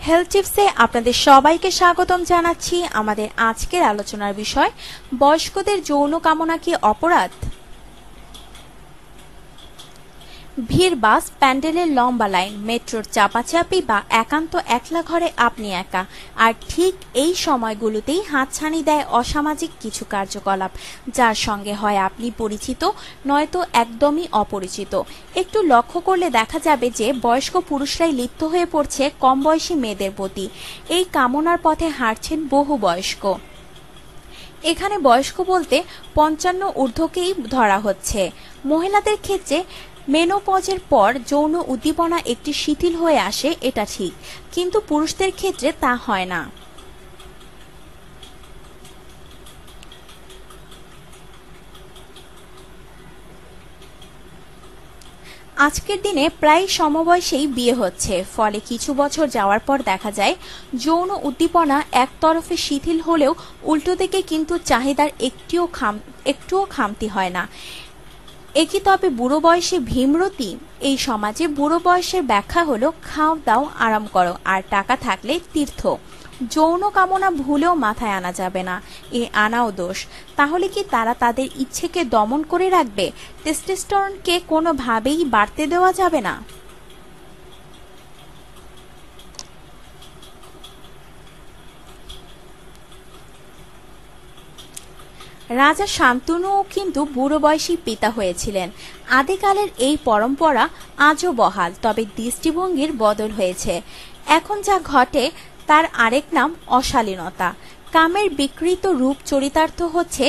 Health টিপসে আপনাদের সবাইকে স্বাগতম জানাচ্ছি। আমাদের আজকের আলোচনার বিষয়, বয়স্কদের যৌন কামনা কি অপরাধ? ভিড়, বাস, প্যান্ডেলের লম্বা লাইন, মেট্রোর চাপাচাপি বা একান্ত একলা ঘরে আপনি একা, আর ঠিক এই সময়গুলোতেই হাতছানি দেয় অসামাজিক কিছু কার্যকলাপ, যার সঙ্গে হয় আপনি পরিচিত, নয়তো একদমই অপরিচিত। একটু লক্ষ্য করলে দেখা যাবে যে বয়স্ক পুরুষরাই লিপ্ত হয়ে পড়ছে কম বয়সী মেয়েদের প্রতি। এই কামনার পথে হাঁটছেন বহু বয়স্ক। এখানে বয়স্ক বলতে 55 ঊর্ধ্বকেই ধরা হচ্ছে। মহিলাদের ক্ষেত্রে মেনোপজের পর যৌন উদ্দীপনা একটি শিথিল হয়ে আসে, এটা ঠিক, কিন্তু পুরুষদের ক্ষেত্রে তা হয় না। আজকের দিনে প্রায় সমবয়সেই বিয়ে হচ্ছে, ফলে কিছু বছর যাওয়ার পর দেখা যায় যৌন উদ্দীপনা একতরফে শিথিল হলেও উল্টো দিকে কিন্তু চাহিদার একটুও খামতি হয় না। একই তবে বুড়ো বয়সে ভীমরতি? এই সমাজে বুড়ো বয়সের ব্যাখ্যা হলো খাও দাও আরাম করো আর টাকা থাকলে তীর্থ। যৌন কামনা ভুলেও মাথায় আনা যাবে না, এ আনাও দোষ। তাহলে কি তারা তাদের ইচ্ছেকে দমন করে রাখবে? টেস্টোস্টেরনকে কোনোভাবেই বাড়তে দেওয়া যাবে না। রাজা শান্তনুও কিন্তু বুড়ো বয়সী পিতা হয়েছিলেন। আদিকালের এই পরম্পরা আজও বহাল, তবে দৃষ্টিভঙ্গির বদল হয়েছে। এখন যা ঘটে তার আরেক নাম অশালীনতা। কামের বিকৃত রূপ চরিতার্থ হচ্ছে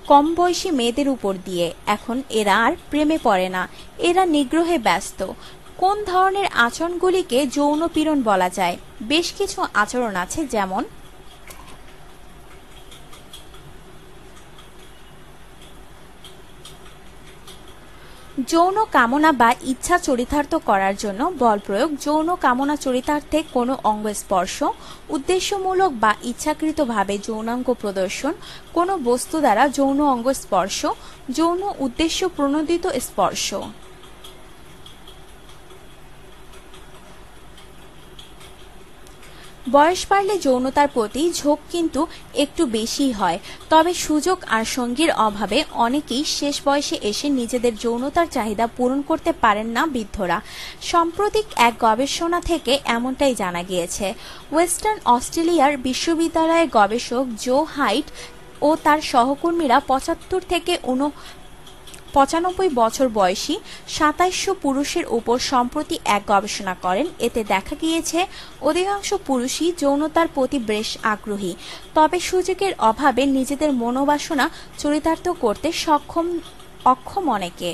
কম বয়সী মেয়েদের উপর দিয়ে। এখন এরা আর প্রেমে পড়ে না, এরা নিগ্রহে ব্যস্ত। কোন ধরনের আচরণগুলিকে যৌন পীড়ন বলা যায়? বেশ কিছু আচরণ আছে, যেমন যৌন কামনা বা ইচ্ছা চরিতার্থ করার জন্য বল প্রয়োগ, যৌন কামনা চরিতার্থে কোনো অঙ্গ স্পর্শ, উদ্দেশ্যমূলক বা ইচ্ছাকৃতভাবে যৌনাঙ্গ প্রদর্শন, কোনো বস্তু দ্বারা যৌন অঙ্গ স্পর্শ, যৌন উদ্দেশ্য প্রণোদিত স্পর্শ। বয়স বাড়লে যৌনতার প্রতি ঝোঁক কিন্তু একটু বেশিই হয়, তবে সুযোগ আর সঙ্গীর অভাবে অনেকেই শেষ বয়সে এসে নিজেদের যৌনতার চাহিদা পূরণ করতে পারেন না বৃদ্ধরা। সাম্প্রতিক এক গবেষণা থেকে এমনটাই জানা গিয়েছে। ওয়েস্টার্ন অস্ট্রেলিয়ার বিশ্ববিদ্যালয়ের গবেষক জো হাইট ও তার সহকর্মীরা 75 থেকে 95 বছর বয়সী 2700 পুরুষের উপর সম্প্রতি এক গবেষণা করেন। এতে দেখা গিয়েছে অধিকাংশ পুরুষই যৌনতার প্রতি বেশ আগ্রহী, তবে সুযোগের অভাবে নিজেদের মনোবাসনা চরিতার্থ করতে অক্ষম অনেকে।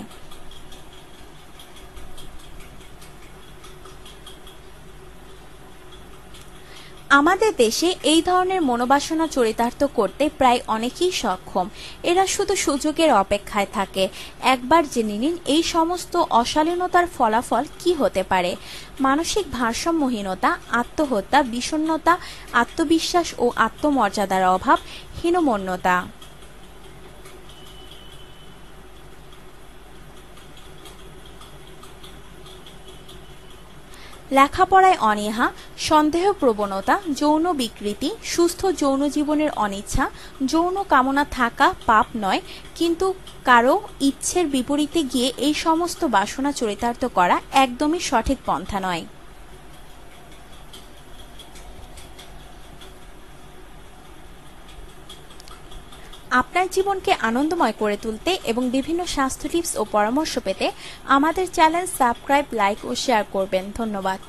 আমাদের দেশে এই ধরনের মনোবাসনা চরিতার্থ করতে প্রায় অনেকেই সক্ষম। এরা শুধু সুযোগের অপেক্ষায় থাকে। একবার জেনে নিন এই সমস্ত অশালীনতার ফলাফল কি হতে পারে: মানসিক ভারসাম্যহীনতা, আত্মহত্যা, বিষণ্ণতা, আত্মবিশ্বাস ও আত্মমর্যাদার অভাব, হীনমন্যতা। লেখাপড়ায় অনীহা, সন্দেহ প্রবণতা, যৌন বিকৃতি, সুস্থ যৌন জীবনের অনিচ্ছা। যৌন কামনা থাকা পাপ নয়, কিন্তু কারো ইচ্ছের বিপরীতে গিয়ে এই সমস্ত বাসনা চরিতার্থ করা একদমই সঠিক পন্থা নয়। আপনার জীবনকে আনন্দময় করে তুলতে এবং বিভিন্ন স্বাস্থ্য টিপস ও পরামর্শ পেতে আমাদের চ্যানেল সাবস্ক্রাইব, লাইক ও শেয়ার করবেন। ধন্যবাদ।